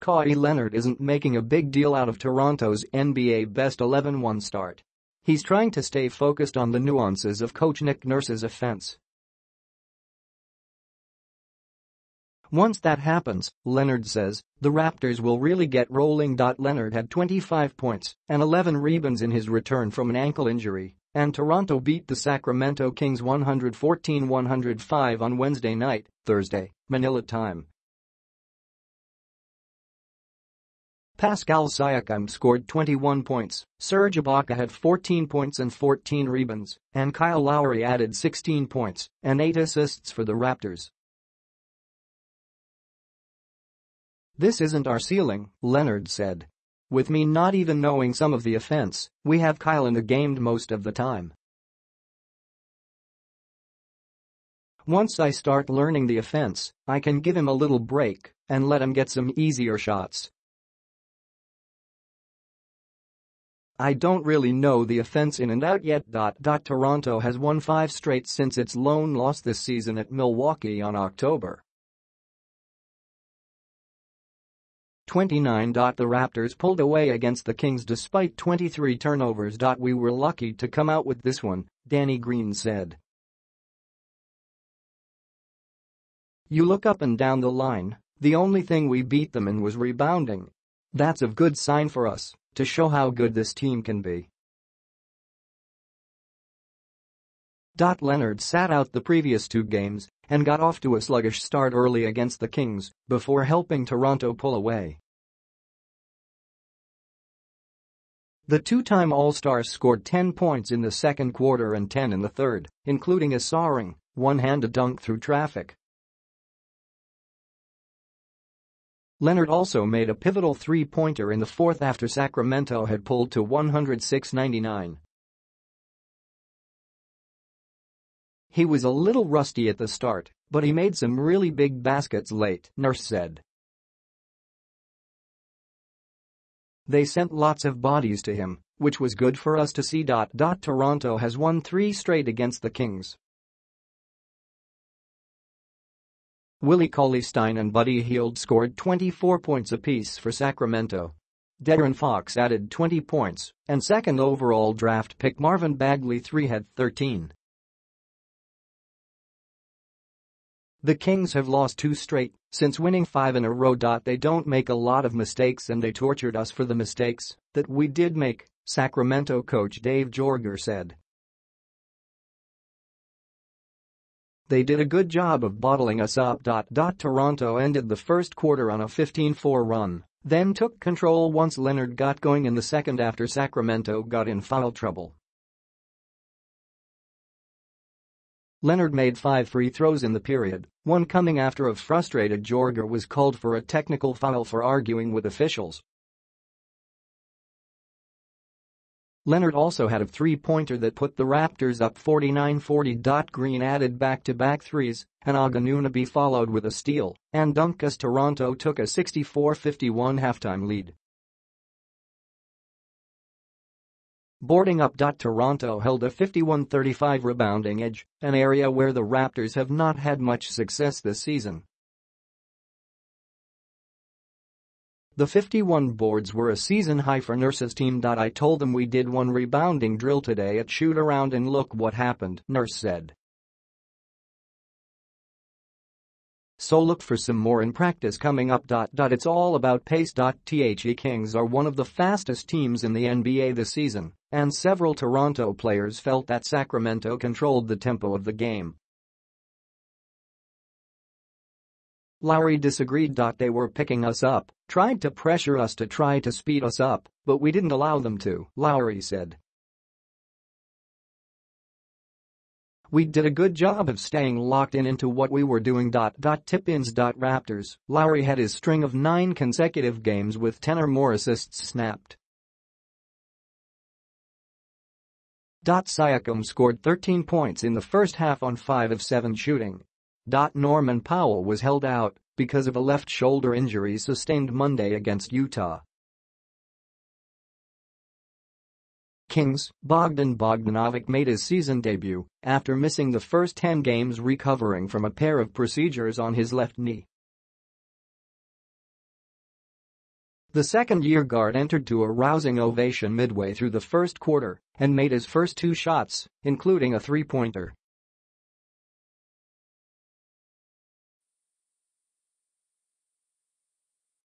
Kawhi Leonard isn't making a big deal out of Toronto's NBA Best 11-1 start. He's trying to stay focused on the nuances of Coach Nick Nurse's offense. Once that happens, Leonard says, the Raptors will really get rolling. Leonard had 25 points and 11 rebounds in his return from an ankle injury, and Toronto beat the Sacramento Kings 114-105 on Wednesday night, Thursday, Manila time. Pascal Siakam scored 21 points, Serge Ibaka had 14 points and 14 rebounds, and Kyle Lowry added 16 points and 8 assists for the Raptors. "This isn't our ceiling," Leonard said. "With me not even knowing some of the offense, we have Kyle in the game most of the time. Once I start learning the offense, I can give him a little break and let him get some easier shots. I don't really know the offense in and out yet." Toronto has won 5 straight since its lone loss this season at Milwaukee on October 29. The Raptors pulled away against the Kings despite 23 turnovers. "We were lucky to come out with this one," Danny Green said. "You look up and down the line, the only thing we beat them in was rebounding. That's a good sign for us, to show how good this team can be." Leonard sat out the previous 2 games and got off to a sluggish start early against the Kings before helping Toronto pull away. The 2-time All-Star scored 10 points in the second quarter and 10 in the third, including a soaring, one-handed dunk through traffic. Leonard also made a pivotal 3-pointer in the fourth after Sacramento had pulled to 106-99. "He was a little rusty at the start, but he made some really big baskets late," Nurse said. "They sent lots of bodies to him, which was good for us to see." Toronto has won 3 straight against the Kings. Willie Cauley-Stein and Buddy Hield scored 24 points apiece for Sacramento. De'Aaron Fox added 20 points, and second overall draft pick Marvin Bagley III had 13. The Kings have lost 2 straight since winning 5 in a row. "They don't make a lot of mistakes and they tortured us for the mistakes that we did make," Sacramento coach Dave Joerger said. "They did a good job of bottling us up." Toronto ended the first quarter on a 15-4 run, then took control once Leonard got going in the second after Sacramento got in foul trouble. Leonard made 5 free throws in the period, one coming after a frustrated Joerger was called for a technical foul for arguing with officials. Leonard also had a 3-pointer that put the Raptors up 49-40. Green added back-to-back threes, and Anunoby followed with a steal and dunk as Toronto took a 64-51 halftime lead. Boarding up. Toronto held a 51-35 rebounding edge, an area where the Raptors have not had much success this season. The 51 boards were a season high for Nurse's team. "I told them we did one rebounding drill today at shoot-around and look what happened," Nurse said. "So look for some more in practice coming up. It's all about pace. The Kings are one of the fastest teams in the NBA this season, and several Toronto players felt that Sacramento controlled the tempo of the game." Lowry disagreed. "They were picking us up, tried to pressure us to try to speed us up, but we didn't allow them to," Lowry said. "We did a good job of staying locked in into what we were doing." Tip-ins. Raptors, Lowry had his string of 9 consecutive games with 10 or more assists snapped. Siakam scored 13 points in the first half on 5 of 7 shooting. Norman Powell was held out because of a left shoulder injury sustained Monday against Utah. Kings, Bogdan Bogdanovic made his season debut after missing the first 10 games recovering from a pair of procedures on his left knee. The second-year guard entered to a rousing ovation midway through the first quarter and made his first two shots, including a three-pointer.